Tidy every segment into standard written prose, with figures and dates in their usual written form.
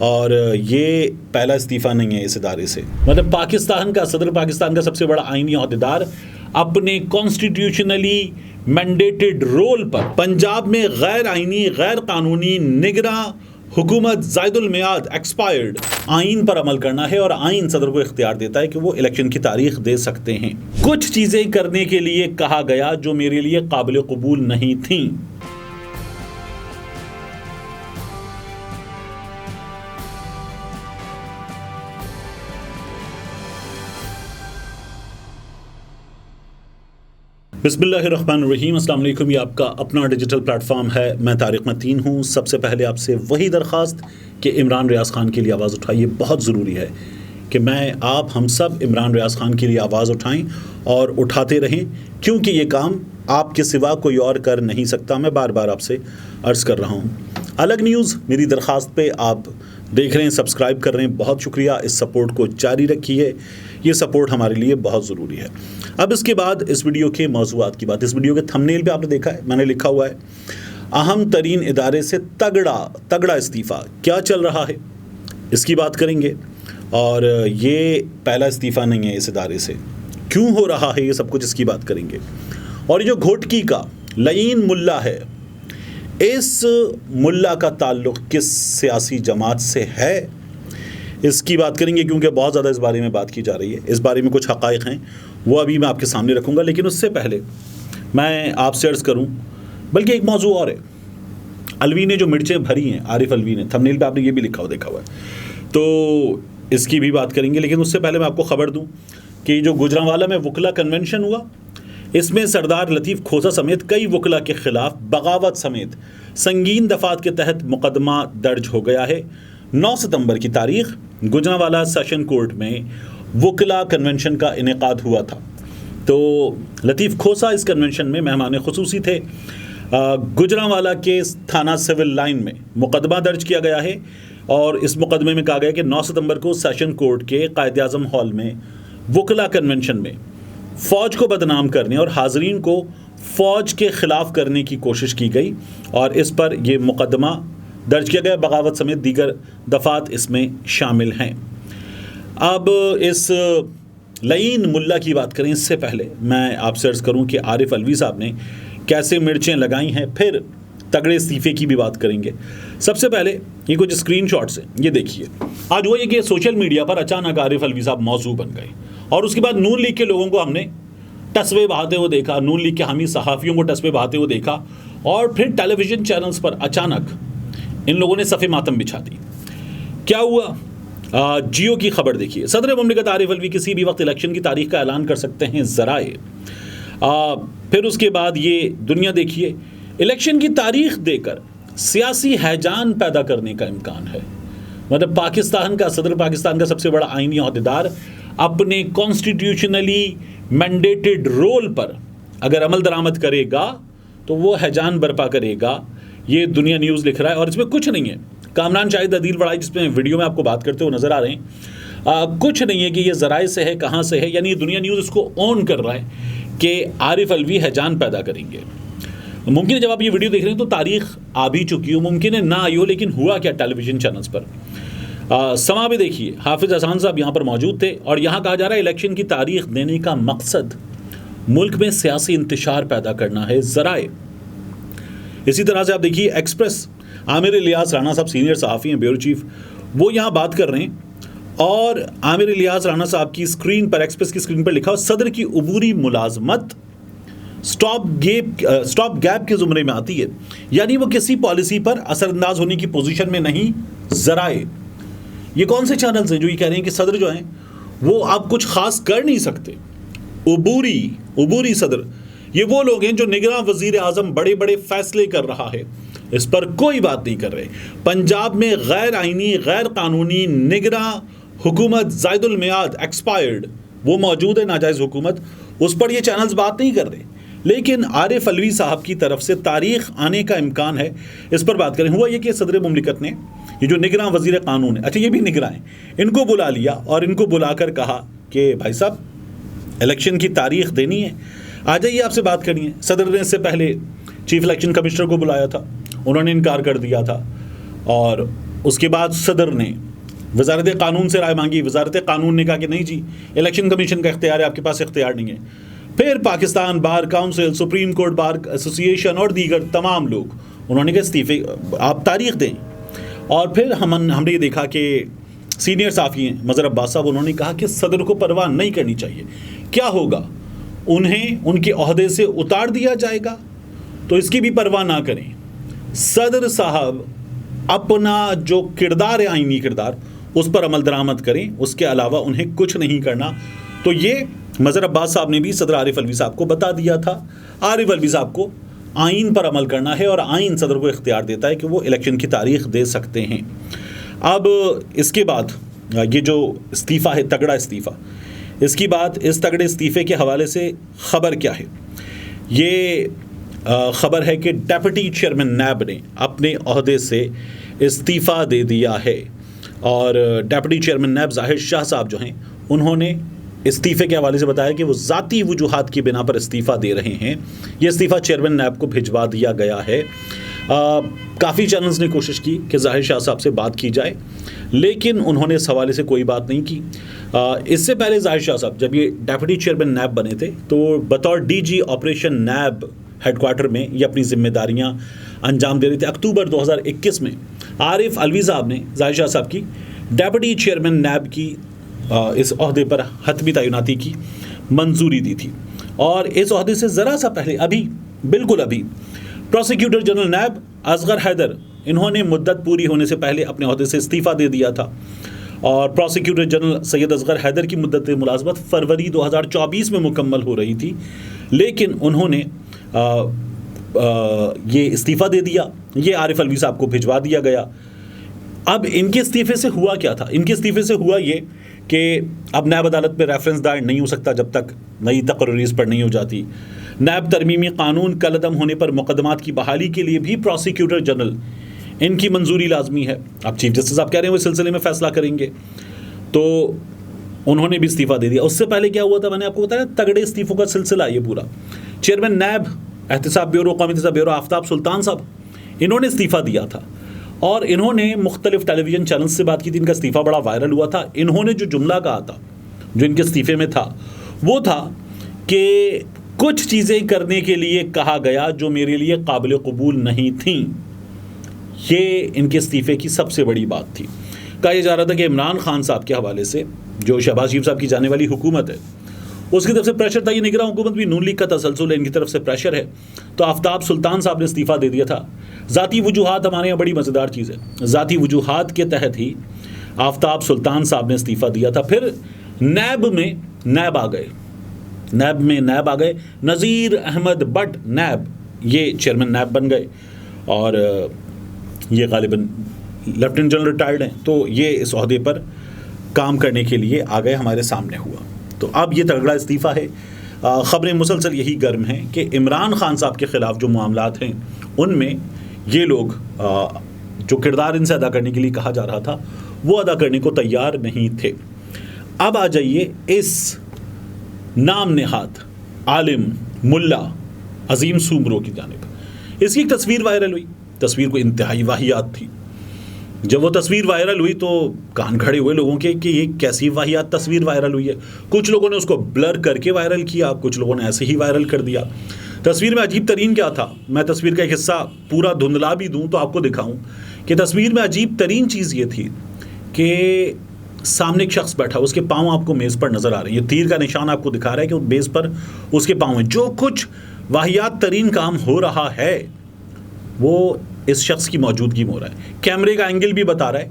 اور یہ پہلا استعفیٰ نہیں ہے اس ادارے سے. مطلب پاکستان کا صدر پاکستان کا سب سے بڑا آئینی عہدیدار اپنے کانسٹیٹیوشنلی مینڈیٹڈ رول پر پنجاب میں غیر آئینی غیر قانونی نگراں حکومت زائد المیعاد ایکسپائرڈ آئین پر عمل کرنا ہے، اور آئین صدر کو اختیار دیتا ہے کہ وہ الیکشن کی تاریخ دے سکتے ہیں. کچھ چیزیں کرنے کے لیے کہا گیا جو میرے لیے قابل قبول نہیں تھیں. بسم اللہ الرحمن الرحیم. السلام علیکم. یہ آپ کا اپنا ڈیجیٹل پلیٹ فارم ہے. میں طارق متین ہوں. سب سے پہلے آپ سے وہی درخواست کہ عمران ریاض خان کے لیے آواز اٹھائیے. بہت ضروری ہے کہ ہم سب عمران ریاض خان کے لیے آواز اٹھائیں اور اٹھاتے رہیں، کیونکہ یہ کام آپ کے سوا کوئی اور کر نہیں سکتا. میں بار بار آپ سے عرض کر رہا ہوں. الگ نیوز میری درخواست پہ آپ دیکھ رہے ہیں، سبسکرائب کر رہے ہیں، بہت شکریہ. اس سپورٹ کو جاری رکھیے، یہ سپورٹ ہمارے لیے بہت ضروری ہے. اب اس کے بعد اس ویڈیو کے موضوعات کی بات. اس ویڈیو کے تھمبنیل پہ آپ نے دیکھا ہے، میں نے لکھا ہوا ہے اہم ترین ادارے سے تگڑا استعفیٰ. کیا چل رہا ہے اس کی بات کریں گے، اور یہ پہلا استعفیٰ نہیں ہے اس ادارے سے. کیوں ہو رہا ہے یہ سب کچھ، اس کی بات کریں گے. اور یہ جو گھوٹکی کا لعین ملا ہے، اس ملا کا تعلق کس سیاسی جماعت سے ہے، اس کی بات کریں گے، کیونکہ بہت زیادہ اس بارے میں بات کی جا رہی ہے. اس بارے میں کچھ حقائق ہیں، وہ ابھی میں آپ کے سامنے رکھوں گا. لیکن اس سے پہلے میں آپ سے عرض کروں، بلکہ ایک موضوع اور ہے. الوی نے جو مرچیں بھری ہیں، عارف الوی نے، تھمبنیل پہ آپ نے یہ بھی لکھا ہوا ہے، تو اس کی بھی بات کریں گے. لیکن اس سے پہلے میں آپ کو خبر دوں کہ جو گوجرانوالا میں وکلا کنونشن ہوا، اس میں سردار لطیف کھوسہ سمیت کئی وکلا کے خلاف بغاوت سمیت سنگین دفعات کے تحت مقدمہ درج ہو گیا ہے. 9 ستمبر کی تاریخ گوجرانوالا سیشن کورٹ میں وکلا کنونشن کا انعقاد ہوا تھا. تو لطیف کھوسہ اس کنونشن میں مہمان خصوصی تھے. گوجرانوالا کے تھانہ سول لائن میں مقدمہ درج کیا گیا ہے، اور اس مقدمے میں کہا گیا کہ 9 ستمبر کو سیشن کورٹ کے قائد اعظم ہال میں وکلا کنونشن میں فوج کو بدنام کرنے اور حاضرین کو فوج کے خلاف کرنے کی کوشش کی گئی، اور اس پر یہ مقدمہ درج کیا گیا. بغاوت سمیت دیگر دفعات اس میں شامل ہیں. اب اس لعین ملا کی بات کریں، اس سے پہلے میں آپ سے عرض کروں کہ عارف الوی صاحب نے کیسے مرچیں لگائی ہیں، پھر تگڑے استعفے کی بھی بات کریں گے. سب سے پہلے یہ کچھ اسکرین شاٹس ہیں، یہ دیکھیے. آج وہ یہ کہ سوشل میڈیا پر اچانک عارف الوی صاحب موضوع بن گئے، اور اس کے بعد نون لیگ کے لوگوں کو ہم نے ٹسوے بہاتے ہوئے دیکھا، نون لیگ کے حامی صحافیوں کو ٹسوے بہاتے ہوئے دیکھا، اور پھر ٹیلی ویژن چینلز پر اچانک ان لوگوں نے صف ماتم بچھا دی. کیا ہوا؟ جیو کی خبر دیکھیے. صدر مملکت عارف الوی کسی بھی وقت الیکشن کی تاریخ کا اعلان کر سکتے ہیں، ذرائع. پھر اس کے بعد یہ دنیا دیکھیے. الیکشن کی تاریخ دے کر سیاسی ہیجان پیدا کرنے کا امکان ہے. مطلب پاکستان کا صدر پاکستان کا سب سے بڑا آئینی عہدیدار اپنے کانسٹیٹیوشنلی مینڈیٹڈ رول پر اگر عمل درآمد کرے گا تو وہ ہیجان برپا کرے گا. یہ دنیا نیوز لکھ رہا ہے، اور اس میں کچھ نہیں ہے. کامران شاہد عدیل وڑائی، جس میں ویڈیو میں آپ کو بات کرتے ہوئے نظر آ رہے ہیں، کچھ نہیں ہے کہ یہ ذرائع سے ہے، کہاں سے ہے. یعنی دنیا نیوز اس کو اون کر رہا ہے کہ عارف الوی ہیجان پیدا کریں گے. ممکن ہے جب آپ یہ ویڈیو دیکھ رہے ہیں تو تاریخ آ بھی چکی ہو، ممکن ہے نہ آئی ہو، لیکن ہوا کیا ٹیلی ویژن چینلز پر. سما بھی دیکھیے، حافظ احسان صاحب یہاں پر موجود تھے، اور یہاں کہا جا رہا ہے الیکشن کی تاریخ دینے کا مقصد ملک میں سیاسی انتشار پیدا کرنا ہے، ذرائع. اسی طرح سے آپ دیکھیے ایکسپریس، عامر الیاس رانا صاحب سینئر صحافی ہیں، بیورو چیف، وہ یہاں بات کر رہے ہیں، اور عامر الیاس رانا صاحب کی اسکرین پر، ایکسپریس کی اسکرین پر لکھا ہو صدر کی عبوری ملازمت سٹاپ گیپ کے زمرے میں آتی ہے. یعنی وہ کسی پالیسی پر اثر انداز ہونے کی پوزیشن میں نہیں. ذرائع یہ کون سے چینلز ہیں جو یہ کہہ رہے ہیں کہ صدر جو ہیں وہ آپ کچھ خاص کر نہیں سکتے؟ عبوری صدر، یہ وہ لوگ ہیں جو نگراں وزیر اعظم بڑے بڑے فیصلے کر رہا ہے، اس پر کوئی بات نہیں کر رہے. پنجاب میں غیر آئینی غیر قانونی نگراں حکومت زائد المیعاد ایکسپائرڈ، وہ موجود ہے ناجائز حکومت، اس پر یہ چینلز بات نہیں کر رہے. لیکن عارف الوی صاحب کی طرف سے تاریخ آنے کا امکان ہے، اس پر بات کریں. ہوا یہ کہ صدر مملکت نے یہ جو نگراں وزیر قانون ہے، اچھا یہ بھی نگراں ہیں، ان کو بلا لیا اور ان کو بلا کر کہا کہ بھائی صاحب الیکشن کی تاریخ دینی ہے، آ جائیے آپ سے بات کرنی ہے. صدر نے اس سے پہلے چیف الیکشن کمشنر کو بلایا تھا، انہوں نے انکار کر دیا تھا، اور اس کے بعد صدر نے وزارت قانون سے رائے مانگی. وزارت قانون نے کہا کہ نہیں جی الیکشن کمیشن کا اختیار ہے, آپ کے پاس اختیار نہیں ہے. پھر Pakistan bar council, supreme court bar association اور دیگر تمام لوگ انہوں نے کہا استعفے آپ تاریخ دیں. اور پھر ہم نے یہ دیکھا کہ سینئر صحافی ہیں مظہر عباس صاحب, انہوں نے کہا کہ صدر کو پرواہ نہیں کرنی چاہیے. کیا ہوگا, انہیں ان کے عہدے سے اتار دیا جائے گا تو اس کی بھی پرواہ نہ کریں. صدر صاحب اپنا جو کردار ہے, آئینی کردار, اس پر عمل درآمد کریں, اس کے علاوہ انہیں کچھ نہیں کرنا. تو یہ مظہر عباس صاحب نے بھی صدر عارف الوی صاحب کو بتا دیا تھا. عارف الوی صاحب کو آئین پر عمل کرنا ہے اور آئین صدر کو اختیار دیتا ہے کہ وہ الیکشن کی تاریخ دے سکتے ہیں. اب اس کے بعد یہ جو استعفیٰ ہے, تگڑا استعفیٰ, اس کی بات, اس تگڑے استعفے کے حوالے سے خبر کیا ہے؟ یہ خبر ہے کہ ڈیپٹی چیئرمین نیب نے اپنے عہدے سے استعفیٰ دے دیا ہے. اور ڈیپٹی چیئرمین نیب ظاہر شاہ صاحب جو ہیں, انہوں نے استعفے کے حوالے سے بتایا کہ وہ ذاتی وجوہات کی بنا پر استعفیٰ دے رہے ہیں. یہ استعفیٰ چیئرمین نیب کو بھجوا دیا گیا ہے. کافی چینلز نے کوشش کی کہ ظاہر شاہ صاحب سے بات کی جائے, لیکن انہوں نے اس حوالے سے کوئی بات نہیں کی. اس سے پہلے ظاہر شاہ صاحب جب یہ ڈیپٹی چیئرمین نیب بنے تھے تو بطور D G operation NAB headquarter میں یہ اپنی ذمہ داریاں انجام دے رہے تھے. اکتوبر 2021 میں عارف الوی صاحب نے ظاہر شاہ صاحب کی ڈیپٹی چیئرمین نیب کی اس عہدے پر حتمی تعیناتی کی منظوری دی تھی. اور اس عہدے سے ذرا سا پہلے, ابھی بالکل ابھی, prosecutor general NAB Asghar Haider, انہوں نے مدت پوری ہونے سے پہلے اپنے عہدے سے استعفیٰ دے دیا تھا. اور پروسیکیوٹر جنرل سید اصغر حیدر کی مدت ملازمت فروری 2024 میں مکمل ہو رہی تھی, لیکن انہوں نے یہ استعفیٰ دے دیا. یہ عارف الوی صاحب کو بھجوا دیا گیا. اب ان کے استعفے سے ہوا کیا تھا؟ ان کے استعفے سے ہوا یہ کہ اب نیب عدالت میں ریفرنس دائر نہیں ہو سکتا جب تک نئی تقرریز پر نہیں ہو جاتی. نیب ترمیمی قانون کالعدم ہونے پر مقدمات کی بحالی کے لیے بھی پروسیکیوٹر جنرل ان کی منظوری لازمی ہے. اب چیف جسٹس صاحب کہہ رہے ہیں وہ اس سلسلے میں فیصلہ کریں گے, تو انہوں نے بھی استعفیٰ دے دیا. اس سے پہلے کیا ہوا تھا, میں نے آپ کو بتایا, تگڑے استعفوں کا سلسلہ یہ پورا. چیئرمین نیب احتساب بیورو, قومی احتساب بیورو آفتاب سلطان صاحب, انہوں نے استعفیٰ دیا تھا اور انہوں نے مختلف ٹیلی ویژن چینلز سے بات کی تھی. ان کا استعفیٰ بڑا وائرل ہوا تھا. انہوں نے جو جملہ کہا تھا جو ان کے استعفے میں تھا وہ تھا کہ کچھ چیزیں کرنے کے لیے کہا گیا جو میرے لیے قابل قبول نہیں تھیں. یہ ان کے استعفے کی سب سے بڑی بات تھی. کہا جا رہا تھا کہ عمران خان صاحب کے حوالے سے جو شہباز شریف صاحب کی جانے والی حکومت ہے اس کی طرف سے پریشر تھا. یہ نگراں حکومت بھی نون لیگ کا تسلسل ہے, ان کی طرف سے پریشر ہے. تو آفتاب سلطان صاحب نے استعفیٰ دے دیا تھا. ذاتی وجوہات ہمارے یہاں بڑی مزیدار چیز ہے. ذاتی وجوہات کے تحت ہی آفتاب سلطان صاحب نے استعفیٰ دیا تھا. پھر نیب میں نیب آ گئے. نذیر احمد بٹ نیب, یہ چیئرمین نیب بن گئے اور یہ غالباً لیفٹیننٹ جنرل ریٹائرڈ ہیں. تو یہ اس عہدے پر کام کرنے کے لیے آ گئے, ہمارے سامنے ہوا. تو اب یہ تگڑا استعفیٰ ہے. خبریں مسلسل یہی گرم ہیں کہ عمران خان صاحب کے خلاف جو معاملات ہیں ان میں یہ لوگ جو کردار ان سے ادا کرنے کے لیے کہا جا رہا تھا وہ ادا کرنے کو تیار نہیں تھے. اب آ جائیے اس نام نہاد عالم ملا عظیم سومرو کی جانب. اس کی ایک تصویر وائرل ہوئی. تصویر کو انتہائی واہیات تھی. جب وہ تصویر وائرل ہوئی تو کان کھڑے ہوئے لوگوں کے کہ یہ کیسی واہیات تصویر وائرل ہوئی ہے. کچھ لوگوں نے اس کو بلر کر کے وائرل کیا, کچھ لوگوں نے ایسے ہی وائرل کر دیا. تصویر میں عجیب ترین کیا تھا, میں تصویر کا ایک حصہ پورا دھندلا بھی دوں تو آپ کو دکھاؤں کہ تصویر میں عجیب ترین چیز یہ تھی کہ سامنے ایک شخص بیٹھا, اس کے پاؤں آپ کو میز پر نظر آ رہے ہیں. یہ تیر کا نشان آپ کو دکھا رہا ہے کہ میز پر اس کے پاؤں ہیں. جو کچھ واہیات ترین کام ہو رہا ہے وہ اس شخص کی موجودگی میں ہو رہا ہے. کیمرے کا اینگل بھی بتا رہا ہے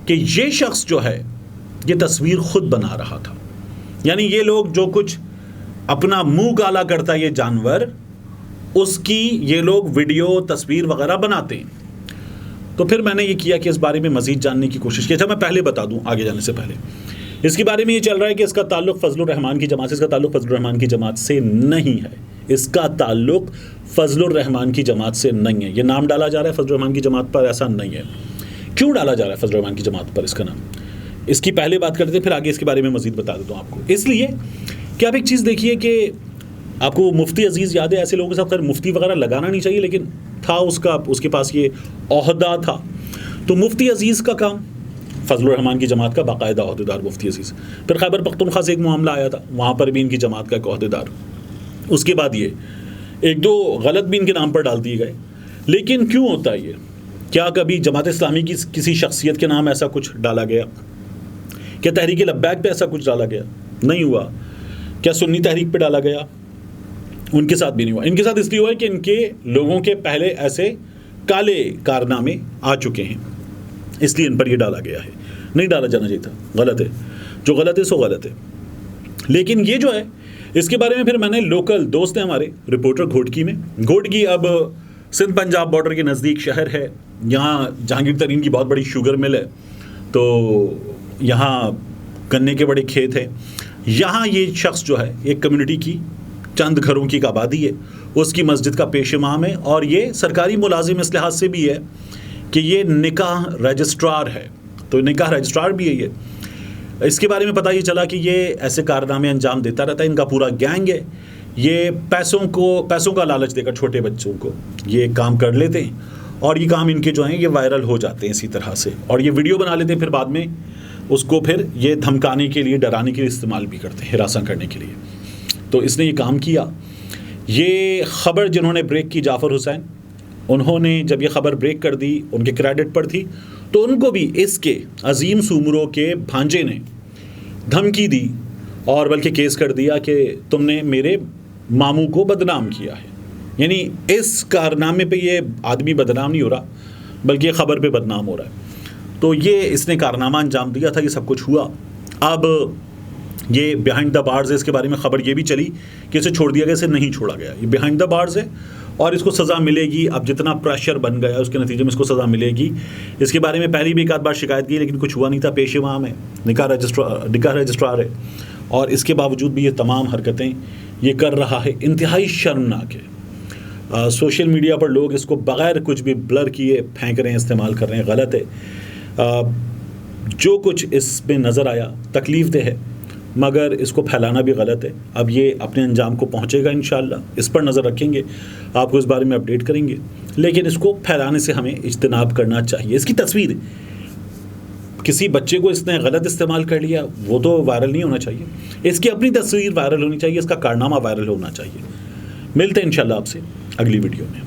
کہ یہ شخص جو ہے یہ تصویر خود بنا رہا تھا. یعنی یہ لوگ جو کچھ اپنا منہ کالا کرتا ہے یہ جانور, اس کی یہ لوگ ویڈیو تصویر وغیرہ بناتے ہیں. تو پھر میں نے یہ کیا کہ اس بارے میں مزید جاننے کی کوشش کی. اچھا میں پہلے بتا دوں آگے جانے سے پہلے, اس کے بارے میں یہ چل رہا ہے کہ اس کا تعلق فضل الرحمان کی جماعت سے, اس کا تعلق فضل الرحمان کی جماعت سے نہیں ہے. اس کا تعلق فضل الرحمان کی جماعت سے نہیں ہے. یہ نام ڈالا جا رہا ہے فضل الرحمان کی جماعت پر, ایسا نہیں ہے. کیوں ڈالا جا رہا ہے فضل الرحمان کی جماعت پر اس کا نام, اس کی پہلے بات کرتے ہیں, پھر آگے اس کے بارے میں مزید بتا دیتا ہوں آپ کو. اس لیے کہ آپ ایک چیز دیکھیے کہ آپ کو مفتی عزیز یاد ہے, ایسے لوگوں کے ساتھ خیر مفتی وغیرہ لگانا نہیں چاہیے, لیکن تھا اس کا, اس کے پاس یہ عہدہ تھا. تو مفتی عزیز کا کام، فضل الرحمان کی جماعت کا باقاعدہ عہدیدار مفتی عزیز، پھر خیبر پختونخوا سے ایک معاملہ آیا تھا، وہاں پر بھی ان کی جماعت کا ایک عہدیدار، اس کے بعد یہ ایک دو غلط بھی ان کے نام پر ڈال دیے گئے. لیکن کیوں ہوتا ہے یہ؟ کیا کبھی جماعت اسلامی کی کسی شخصیت کے نام ایسا کچھ ڈالا گیا؟ کیا تحریک لبیک پہ ایسا کچھ ڈالا گیا؟ نہیں ہوا. کیا سنی تحریک پہ ڈالا گیا؟ ان کے ساتھ بھی نہیں ہوا. ان کے ساتھ اس لیے ہوا ہے کہ ان کے لوگوں کے پہلے ایسے کالے کارنامے آ چکے ہیں، اس لیے ان پر یہ ڈالا گیا ہے. نہیں ڈالا جانا چاہیے تھا، غلط ہے، جو غلط ہے سو غلط ہے. لیکن یہ جو ہے اس کے بارے میں پھر میں نے لوکل دوست ہیں ہمارے رپورٹر گھوٹکی میں، گھوٹکی اب سندھ پنجاب بارڈر کے نزدیک شہر ہے، یہاں جہانگیر ترین کی بہت بڑی شوگر مل ہے، تو یہاں گنے کے بڑے کھیت ہیں. یہاں یہ شخص جو ہے ایک کمیونٹی کی چند گھروں کی ایک آبادی ہے، اس کی مسجد کا پیش امام ہے، اور یہ سرکاری ملازم اس لحاظ سے بھی ہے کہ یہ نکاح رجسٹرار ہے، تو نکاح رجسٹرار بھی ہے. یہ اس کے بارے میں پتہ یہ چلا کہ یہ ایسے کارنامے انجام دیتا رہتا ہے، ان کا پورا گینگ ہے. یہ پیسوں کا لالچ دے کر چھوٹے بچوں کو یہ کام کر لیتے ہیں، اور یہ کام ان کے جو ہیں یہ وائرل ہو جاتے ہیں اسی طرح سے، اور یہ ویڈیو بنا لیتے ہیں، پھر بعد میں اس کو پھر یہ دھمکانے کے لیے، ڈرانے کے لیے استعمال بھی کرتے ہیں، ہراساں کرنے کے لیے. تو اس نے یہ کام کیا. یہ خبر جنہوں نے بریک کی، جعفر حسین، انہوں نے جب یہ خبر بریک کر دی، ان کے کریڈٹ پر تھی، تو ان کو بھی اس کے عظیم سومروں کے بھانجے نے دھمکی دی، اور بلکہ کیس کر دیا کہ تم نے میرے ماموں کو بدنام کیا ہے. یعنی اس کارنامے پہ یہ آدمی بدنام نہیں ہو رہا، بلکہ یہ خبر پہ بدنام ہو رہا ہے. تو یہ اس نے کارنامہ انجام دیا تھا، یہ سب کچھ ہوا. اب یہ بیہائنڈ دا بارز ہے، اس کے بارے میں خبر یہ بھی چلی کہ اسے چھوڑ دیا گیا، اسے نہیں چھوڑا گیا. یہ بیہائنڈ دا بارز ہے اور اس کو سزا ملے گی. اب جتنا پریشر بن گیا اس کے نتیجے میں اس کو سزا ملے گی. اس کے بارے میں پہلی بھی ایک آدھ بار شکایت کی، لیکن کچھ ہوا نہیں تھا. پیش امام ہے، نکاح رجسٹرار ہے، اور اس کے باوجود بھی یہ تمام حرکتیں یہ کر رہا ہے. انتہائی شرمناک ہے. سوشل میڈیا پر لوگ اس کو بغیر کچھ بھی بلر کیے پھینک رہے ہیں، استعمال کر رہے ہیں. غلط ہے. جو کچھ اس میں نظر آیا تکلیف دہ ہے، مگر اس کو پھیلانا بھی غلط ہے. اب یہ اپنے انجام کو پہنچے گا انشاءاللہ، اس پر نظر رکھیں گے، آپ کو اس بارے میں اپڈیٹ کریں گے. لیکن اس کو پھیلانے سے ہمیں اجتناب کرنا چاہیے. اس کی تصویر کسی بچے کو اس نے غلط استعمال کر لیا، وہ تو وائرل نہیں ہونا چاہیے. اس کی اپنی تصویر وائرل ہونی چاہیے، اس کا کارنامہ وائرل ہونا چاہیے. ملتے ہیں انشاءاللہ آپ سے اگلی ویڈیو میں.